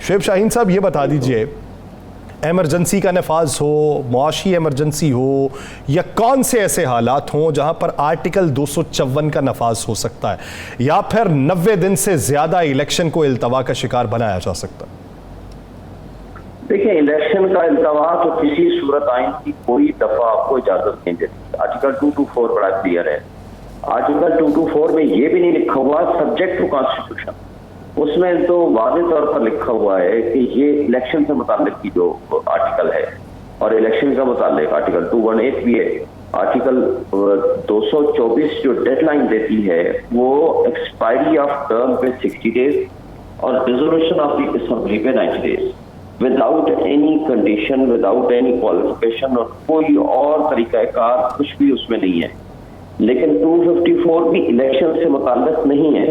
شعیب شاہین صاحب یہ بتا دیجئے، ایمرجنسی کا نفاذ ہو، معاشی ایمرجنسی ہو، یا کون سے ایسے حالات ہوں جہاں پر آرٹیکل 254 کا نفاذ ہو سکتا ہے، یا پھر 90 دن سے زیادہ الیکشن کو التوا کا شکار بنایا جا سکتا ہے؟ دیکھیں، الیکشن کا التوا تو کسی صورت آئین کی کوئی دفعہ آپ کو اجازت نہیں دیتی۔ آرٹیکل 224 بڑا کلیئر ہے۔ آرٹیکل 224 میں یہ بھی نہیں لکھا ہوا سبجیکٹ ٹو کانسٹیٹیوشن، اس میں تو واضح طور پر لکھا ہوا ہے کہ یہ الیکشن سے متعلق کی جو آرٹیکل ہے، اور الیکشن کا متعلق آرٹیکل 218 بھی ہے۔ آرٹیکل 224 جو ڈیڈ لائن دیتی ہے وہ ایکسپائری آف ٹرم پہ 60 ڈیز اور ریزولوشن آف دی اسمبلی پہ 90 days, without any condition, without any qualification, اور کوئی اور طریقہ کار کچھ بھی اس میں نہیں ہے۔ لیکن 254 بھی الیکشن سے متعلق نہیں ہے،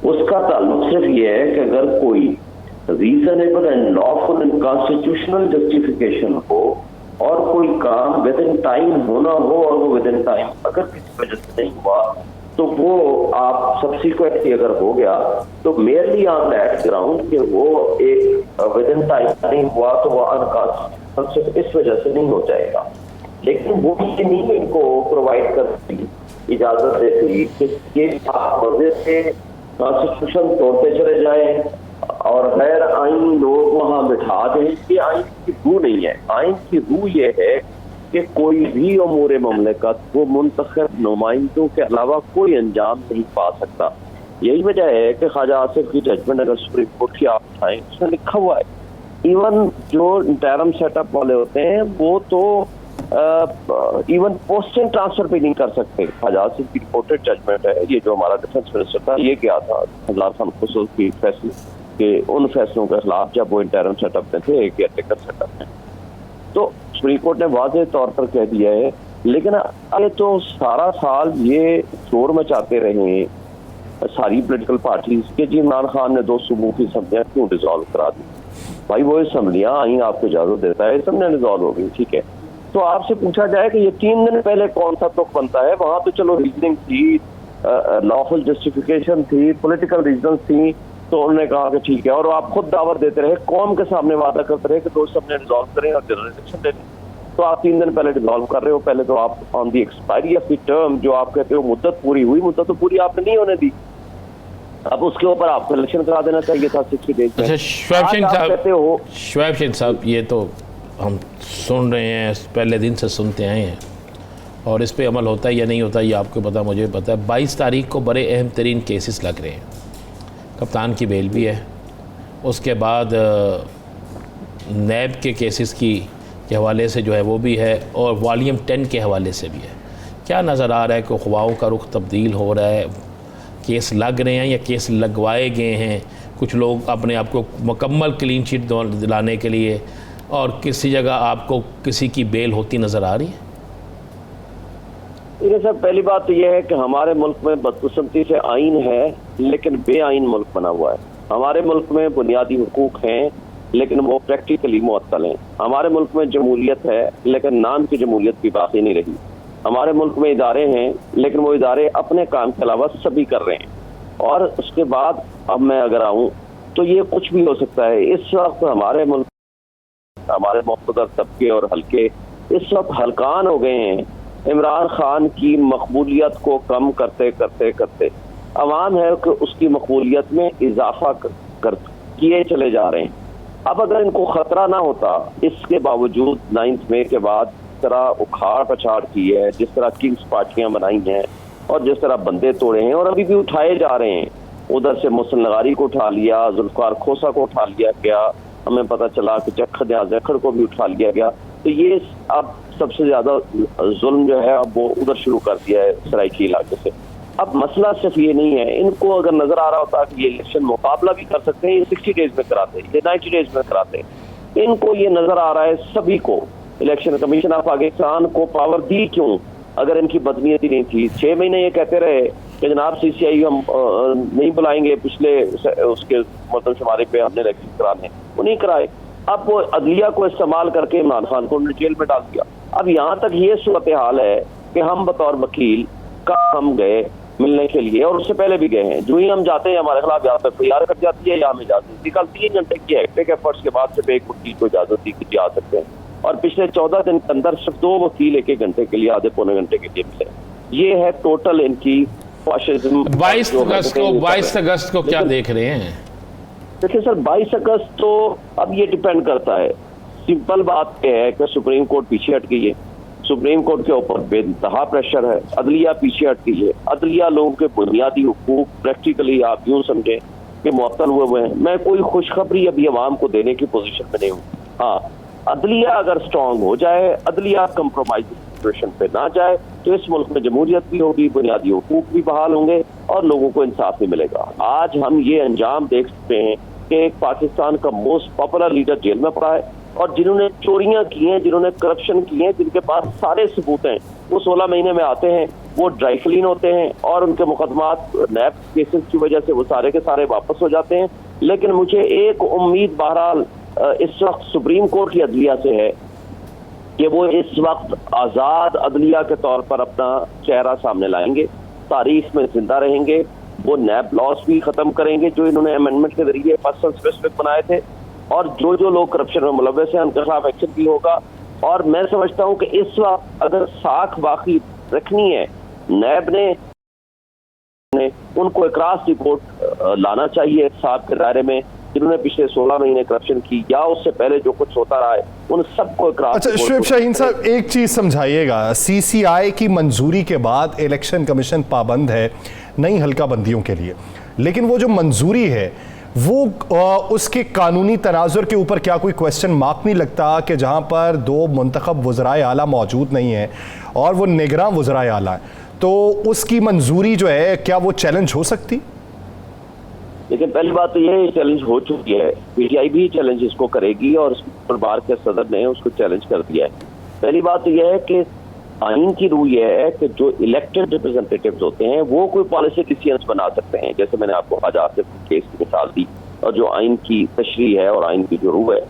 اس کا تعلق صرف یہ ہے کہ اگر کوئی reasonable and lawful and constitutional justification ہو اور کوئی کام ود ان ٹائم ہونا ہو، اور وہ ود ان ٹائم اگر کسی وجہ سے نہیں ہوا تو وہ آپ سبسیکوینٹلی اگر ہو گیا تو میئرلی آن دیٹ گراؤنڈ کہ وہ ایک ود ان ٹائم نہیں ہوا تو وہ انکانسٹیٹیوشنل اس وجہ سے نہیں ہو جائے گا۔ لیکن وہ یہ نہیں ان کو پرووائڈ کرتی، اجازت دیتی کہ یہ وجہ سے کانسٹیٹیوشن توڑتے چلے جائیں اور غیر آئینی لوگ وہاں بٹھا دیں۔ یہ آئین کی روح نہیں ہے۔ آئین کی روح یہ ہے کہ کوئی بھی امور مملکت وہ منتخب نمائندوں کے علاوہ کوئی انجام نہیں پا سکتا۔ یہی وجہ ہے کہ خواجہ آصف کی ججمنٹ اگر سپریم کورٹ کی آپ اٹھائیں، اس میں لکھا ہوا ہے ایون جو انٹرم سیٹ اپ والے ہوتے ہیں وہ تو ایون پوسٹنگ ٹرانسفر پہ نہیں کر سکتے۔ خواجہ آصف کی رپورٹڈ ججمنٹ ہے، یہ جو ہمارا ڈیفنس منسٹر تھا یہ کیا تھا ہزار خان خسرو کی فیصلے کہ ان فیصلوں کے خلاف جب وہ انٹرم سیٹ اپ میں تھے، کیئر ٹیکر سیٹ اپ میں، تو سپریم کورٹ نے واضح طور پر کہہ دیا ہے۔ لیکن یہ تو سارا سال یہ شور مچاتے رہے ساری پولیٹیکل پارٹیز کہ جی عمران خان نے 2 صوبوں کی اسمبلیاں کیوں ڈیزالو کرا دی؟ بھائی وہ اسمبلیاں آئین آپ کو اجازت دیتا ہے، اسمبلیاں ڈیزالو ہو گئی، ٹھیک ہے، تو آپ سے پوچھا جائے کہ یہ 3 دن پہلے کون سا تک بنتا ہے؟ وہاں تو چلو ریزننگ تھی، لافل جسٹیفیکیشن تھی، پولیٹیکل ریزنز تھی، تو انہوں نے کہا کہ ٹھیک ہے، اور آپ خود دعوت دیتے رہے، قوم کے سامنے وعدہ کرتے رہے کہ 2 اسمبلیاں ڈیزالو کریں اور جنرل الیکشن لے لیں۔ تو آپ 3 دن پہلے ڈیزالو کر رہے ہو، پہلے تو آپ آن دی ایکسپائری آف دی ٹرم جو آپ کہتے ہو مدت پوری ہوئی، مدت تو پوری آپ نے نہیں ہونے دی، اب اس کے اوپر آپ کو الیکشن کرا دینا چاہیے تھا 60 ڈیز میں۔ شعیب شاہین صاحب یہ تو ہم سن رہے ہیں، پہلے دن سے سنتے آئے ہیں، اور اس پہ عمل ہوتا ہے یا نہیں ہوتا یہ آپ کو پتہ، مجھے پتہ ہے۔ 22 تاریخ کو بڑے اہم ترین کیسز لگ رہے ہیں، کپتان کی بیل بھی ہے، اس کے بعد نیب کے کیسز کے حوالے سے جو ہے وہ بھی ہے، اور والیوم 10 کے حوالے سے بھی ہے۔ کیا نظر آ رہا ہے کہ افواہوں کا رخ تبدیل ہو رہا ہے؟ کیس لگ رہے ہیں یا کیس لگوائے گئے ہیں؟ کچھ لوگ اپنے آپ کو مکمل کلین چٹ دلانے کے لیے، اور کسی جگہ آپ کو کسی کی بیل ہوتی نظر آ رہی ہے؟ یہ سب پہلی بات تو یہ ہے کہ ہمارے ملک میں بدقسمتی سے آئین ہے لیکن بے آئین ملک بنا ہوا ہے۔ ہمارے ملک میں بنیادی حقوق ہیں لیکن وہ پریکٹیکلی معطل ہیں۔ ہمارے ملک میں جمہوریت ہے لیکن نام کی جمہوریت بھی باقی نہیں رہی۔ ہمارے ملک میں ادارے ہیں لیکن وہ ادارے اپنے کام کے علاوہ سبھی کر رہے ہیں۔ اور اس کے بعد اب میں اگر آؤں تو یہ کچھ بھی ہو سکتا ہے۔ اس وقت ہمارے ملک، ہمارے مقتدر طبقے اور حلقے اس وقت ہلکان ہو گئے ہیں عمران خان کی مقبولیت کو کم کرتے کرتے کرتے۔ عوام ہے کہ اس کی مقبولیت میں اضافہ کیے چلے جا رہے ہیں۔ اب اگر ان کو خطرہ نہ ہوتا، اس کے باوجود 9 مئی کے بعد جس طرح اکھاڑ پچھاڑ کی ہے، جس طرح کنگز پارٹیاں بنائی ہیں اور جس طرح بندے توڑے ہیں اور ابھی بھی اٹھائے جا رہے ہیں، ادھر سے محسن لغاری کو اٹھا لیا، ذوالفقار کھوسہ کو اٹھا لیا گیا، ہمیں پتہ چلا کہ جکھڑ کو بھی اٹھا لیا گیا، تو یہ اب سب سے زیادہ ظلم جو ہے اب وہ ادھر شروع کر دیا ہے سرائکی علاقے سے۔ اب مسئلہ صرف یہ نہیں ہے، ان کو اگر نظر آ رہا ہوتا کہ یہ الیکشن مقابلہ بھی کر سکتے ہیں، یہ 60 ڈیز میں کراتے، یہ 90 ڈیز میں کراتے، ان کو یہ نظر آ رہا ہے سبھی کو، الیکشن کمیشن آف پاکستان کو پاور دی کیوں اگر ان کی بدنیتی نہیں تھی؟ 6 مہینے یہ کہتے رہے کہ جناب CCI ہم نہیں بلائیں گے، پچھلے اس کے مردم شمارے پہ ہم نے الیکشن کرانے، وہ نہیں کرائے۔ اب وہ عدلیہ کو استعمال کر کے عمران خان کو انہوں نے جیل میں ڈال دیا۔ اب یہاں تک یہ صورتحال ہے کہ ہم بطور وکیل ہم گئے ملنے کے لیے، اور اس سے پہلے بھی گئے ہیں. جو ہی ہم جاتے ہیں ہمارے خلاف یہاں پہ FIR کٹ جاتی ہے یا ہمیں اجازت دی. کل 3 گھنٹے کی ہیکٹک ایفرٹس کے بعد صرف ایک وکیل کو اجازت دی کہ جا سکتے ہیں، اور پچھلے 14 دن کے اندر صرف 2 وکیل 1 گھنٹے کے لیے، آدھے پونے گھنٹے کے لیے ملے. یہ ہے ٹوٹل ان کی فاشزم. 22 اگست کو کیا دیکھ رہے ہیں؟ دیکھیں سر، 22 اگست تو اب یہ ڈیپینڈ کرتا ہے. سمپل بات یہ ہے کہ سپریم کورٹ پیچھے ہٹ گئی ہے، سپریم کورٹ کے اوپر بے انتہا پریشر ہے، عدلیہ پیچھے ہٹ گئی ہے. عدلیہ لوگوں کے بنیادی حقوق پریکٹیکلی آپ یوں سمجھیں کہ معطل ہوئے ہیں. میں کوئی خوشخبری ابھی عوام کو دینے کی پوزیشن میں نہیں ہوں. ہاں، عدلیہ اگر اسٹرانگ ہو جائے، عدلیہ کمپرومائز سچویشن پہ نہ جائے، تو اس ملک میں جمہوریت بھی ہوگی، بنیادی حقوق بھی بحال ہوں گے اور لوگوں کو انصاف بھی ملے گا. آج ہم یہ انجام دیکھ سکتے ہیں کہ ایک پاکستان کا موسٹ پاپولر لیڈر جیل میں پڑا ہے، اور جنہوں نے چوریاں کی ہیں، جنہوں نے کرپشن کی ہیں، جن کے پاس سارے ثبوت ہیں، وہ 16 مہینے میں آتے ہیں، وہ ڈرائی کلین ہوتے ہیں، اور ان کے مقدمات نیب کیسز کی وجہ سے وہ سارے کے سارے واپس ہو جاتے ہیں. لیکن مجھے ایک امید بہرحال اس وقت سپریم کورٹ کی عدلیہ سے ہے کہ وہ اس وقت آزاد عدلیہ کے طور پر اپنا چہرہ سامنے لائیں گے، تاریخ میں زندہ رہیں گے. وہ نیب لاس بھی ختم کریں گے جو انہوں نے امینڈمنٹ کے ذریعے پرسن اسپیسیفک بنائے تھے، اور جو لوگ کرپشن میں ملوث ہیں ان کے خلاف ایکشن بھی ہوگا. اور میں سمجھتا ہوں کہ اس وقت اگر ساکھ باقی رکھنی ہے، نیب نے ان کو اقراص رپورٹ لانا چاہیے احتساب کے دائرے میں، جنہوں نے پچھلے 16 مہینے کرپشن کی یا اس سے پہلے جو کچھ ہوتا رہا ہے، ان سب کو اقراص. اچھا شعیب شاہین صاحب، ایک چیز سمجھائیے گا، CCI کی منظوری کے بعد الیکشن کمیشن پابند ہے نئی حلقہ بندیوں کے لیے، لیکن وہ جو منظوری ہے وہ اس کے قانونی تناظر کے اوپر کیا کوئی کویسچن مارک نہیں لگتا کہ جہاں پر 2 منتخب وزرائے اعلیٰ موجود نہیں ہیں اور وہ نگراں وزرائے اعلیٰ ہیں، تو اس کی منظوری جو ہے کیا وہ چیلنج ہو سکتی؟ لیکن پہلی بات تو یہ چیلنج ہو چکی ہے، PTI بھی چیلنج اس کو کرے گی، اور اس پر بار کے صدر نے اس کو چیلنج کر دیا ہے. پہلی بات تو یہ ہے کہ آئین کی روح یہ ہے کہ جو الیکٹڈ ریپرزنٹیٹیوز ہوتے ہیں وہ کوئی پالیسی ڈیسیژنز بنا سکتے ہیں، جیسے میں نے آپ کو خواجہ آصف کیس کی مثال دی، اور جو آئین کی تشریح ہے اور آئین کی جو روح ہے.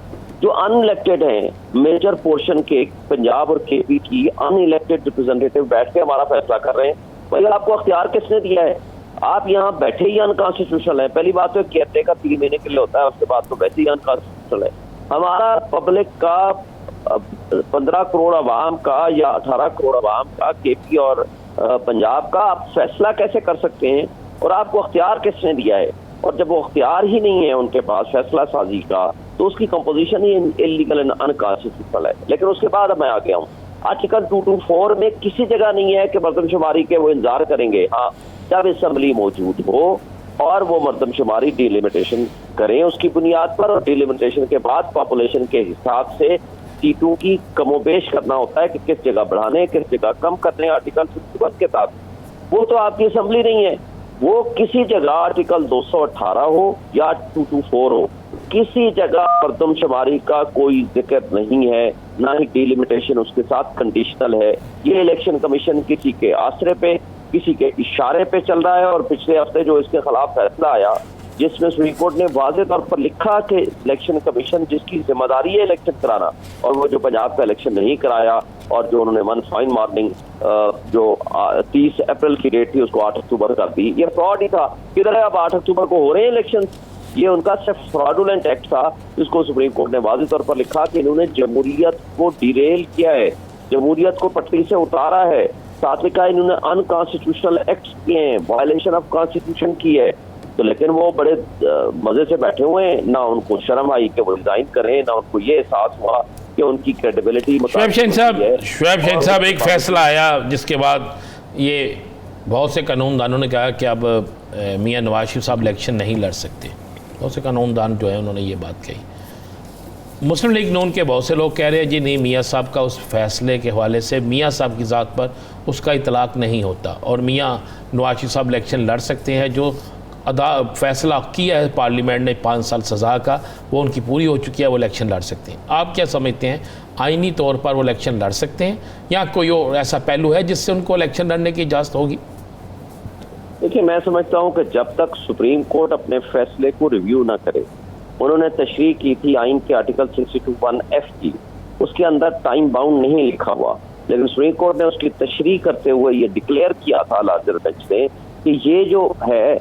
جو ان الیکٹڈ ہیں، میجر پورشن کے پنجاب اور KP کی ان الیکٹڈ ریپرزنٹیٹیو بیٹھ کے ہمارا فیصلہ کر رہے ہیں. بھائی آپ کو اختیار کس نے دیا ہے؟ آپ یہاں بیٹھے ہی انکانسٹیٹیوشنل ہیں. پہلی بات تو کہتے کا 3 مہینے کے لیے ہوتا ہے، اس کے بعد تو ویسے ہی انکانسٹیٹیوشنل ہے. ہمارا پبلک کا 15 کروڑ عوام کا یا 18 کروڑ عوام کا KP اور پنجاب کا آپ فیصلہ کیسے کر سکتے ہیں؟ اور آپ کو اختیار کس نے دیا ہے؟ اور جب وہ اختیار ہی نہیں ہے ان کے پاس فیصلہ سازی کا، تو اس کی composition he illegal and unconstitutional ہے. لیکن اس کے بعد میں آ گیا ہوں، آرٹیکل 224 میں کسی جگہ نہیں ہے کہ مردم شماری کے وہ انتظار کریں گے. ہاں، جب اسمبلی موجود ہو اور وہ مردم شماری ڈیلیمیٹیشن کریں اس کی بنیاد پر، اور ڈیلیمیٹیشن کے بعد پاپولیشن کے حساب سے سیٹوں کی کم و بیش کرنا ہوتا ہے کہ کس جگہ بڑھانے کس جگہ کم کرنے آرٹیکل 61 کے تحت. وہ تو آپ کی اسمبلی نہیں ہے، وہ کسی جگہ آرٹیکل 218 ہو یا 224 ہو، کسی جگہ مردم شماری کا کوئی ذکر نہیں ہے، نہ ہی ڈیلیمیٹیشن اس کے ساتھ کنڈیشنل ہے. یہ الیکشن کمیشن کسی کے آسرے پہ کسی کے اشارے پہ چل رہا ہے. اور پچھلے ہفتے جو اس کے خلاف فیصلہ آیا جس میں سپریم کورٹ نے واضح طور پر لکھا کہ الیکشن کمیشن جس کی ذمہ داری ہے الیکشن کرانا، اور وہ جو پنجاب کا الیکشن نہیں کرایا، اور جو انہوں نے ون فائن مارننگ جو 30 اپریل کی ڈیٹ تھی اس کو 8 اکتوبر کر دی، یہ فراڈ ہی تھا. کدھر ہے اب 8 اکتوبر کو ہو رہے ہیں الیکشن؟ یہ ان کا صرف فراڈولنٹ ایکٹ تھا جس کو سپریم کورٹ نے واضح طور پر لکھا کہ انہوں نے جمہوریت کو ڈیریل کیا ہے، جمہوریت کو پٹری سے اتارا ہے. ساتھ لکھا انہوں نے انکانسٹیٹیوشنل ایکٹس کیے ہیں، وائلیشن آف کانسٹیٹیوشن کی ہے. تو لیکن وہ بڑے مزے سے بیٹھے ہوئے ہیں، نہ ان کو شرم آئی کہ وہ ریزائن کریں، نہ ان کو یہ احساس ہوا کہ ان کی کریڈیبلٹی. شعیب شاہین صاحب ایک فیصلہ آیا جس کے بعد یہ بہت سے قانون دانوں نے کہا کہ اب میاں نواز شریف صاحب الیکشن نہیں لڑ سکتے. بہت سے قانون دان جو ہیں انہوں نے یہ بات کہی. مسلم لیگ نون کے بہت سے لوگ کہہ رہے ہیں جی نہیں، میاں صاحب کا اس فیصلے کے حوالے سے میاں صاحب کی ذات پر اس کا اطلاق نہیں ہوتا، اور میاں نواز شریف صاحب الیکشن لڑ سکتے ہیں. جو فیصلہ کیا ہے پارلیمنٹ نے 5 سال سزا کا، وہ ان کی پوری ہو چکی ہے، وہ الیکشن لڑ سکتے ہیں. آپ کیا سمجھتے ہیں، آئینی طور پر وہ الیکشن لڑ سکتے ہیں یا کوئی اور ایسا پہلو ہے جس سے ان کو الیکشن لڑنے کی اجازت ہوگی؟ دیکھیے، میں سمجھتا ہوں کہ جب تک سپریم کورٹ اپنے فیصلے کو ریویو نہ کرے، انہوں نے تشریح کی تھی آئین کے آرٹیکل 62(1)(f) کی، اس کے اندر ٹائم باؤنڈ نہیں لکھا ہوا، لیکن سپریم کورٹ نے اس کی تشریح کرتے ہوئے یہ ڈکلیئر کیا تھا لارجر بینچ نے کہ یہ جو ہے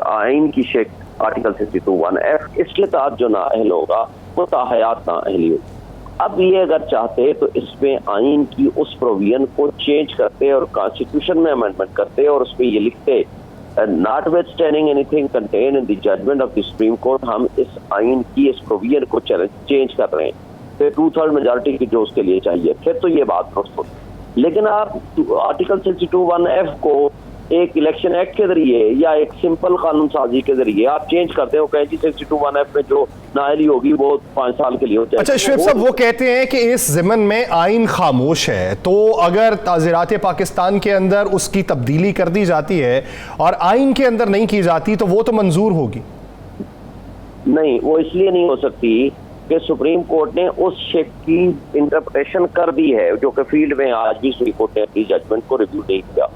آئین کی شک آرٹیکل 62(1)(f), اس کے تحت جو نااہل ہوگا وہ تاحیات نااہلی ہوگی۔ اب یہ اگر چاہتے تو اس میں آئین کی اس پروویژن کو چینج کرتے اور کانسٹیٹیوشن میں امینڈمنٹ کرتے اور اس میں یہ لکھتے notwithstanding anything contain in the judgment of the Supreme Court, ہم اس آئین کی اس پروویژن کو چینج کر رہے ہیں، پھر 2/3 میجارٹی کی جو اس کے لیے چاہیے، پھر تو یہ بات درست ہوتی۔ لیکن آپ آرٹیکل 62(1)(f) کو ایک الیکشن ایکٹ کے ذریعے یا ایک سمپل قانون سازی کے ذریعے آپ چینج کرتے ہو کہ جی 62(1)(f) میں جو نااہلی ہوگی وہ 5 سال کے لیے ہو جائے۔ اچھا شعیب صاحب، وہ کہتے ہیں کہ اس ضمن میں آئین خاموش ہے، تو اگر تعزیرات پاکستان کے اندر اس کی تبدیلی کر دی جاتی ہے اور آئین کے اندر نہیں کی جاتی تو وہ تو منظور ہوگی؟ نہیں، وہ اس لیے نہیں ہو سکتی کہ سپریم کورٹ نے اس شک کی انٹرپریٹیشن کر دی ہے جو کہ فیلڈ میں آج بھی سپریم کورٹ نے اپنی ججمنٹ کو ریویو نہیں کیا،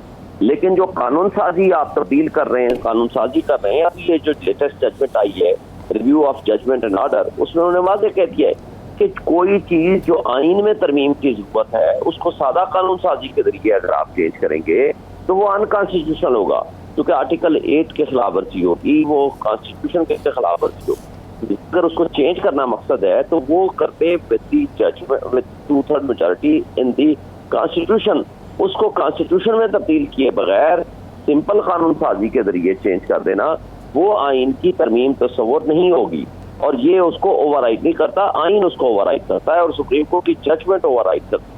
لیکن جو قانون سازی آپ تبدیل کر رہے ہیں، قانون سازی کر رہے ہیں، اب یہ جو لیٹسٹ ججمنٹ آئی ہے review of judgment and order, اس میں انہوں نے واضح کہہ دیا ہے کہ کوئی چیز جو آئین میں ترمیم کی ضرورت ہے اس کو سادہ قانون سازی کے ذریعے اگر آپ چینج کریں گے تو وہ انکانسٹیٹیوشنل ہوگا، کیونکہ آرٹیکل 8 کے خلاف ورزی ہوگی، وہ کانسٹیٹیوشن کے خلاف ورزی ہوگی۔ اگر اس کو چینج کرنا مقصد ہے تو وہ کرتے with the judgment with 2/3 majority in the constitution، اس کو کانسٹیٹیوشن میں تبدیل کیے بغیر سمپل قانون سازی کے ذریعے چینج کر دینا، وہ آئین کی ترمیم تصور نہیں ہوگی، اور یہ اس کو اوور رائڈ نہیں کرتا، آئین اس کو اوور رائڈ کرتا ہے اور سپریم کورٹ کی ججمنٹ اوور رائڈ کرتا ہے۔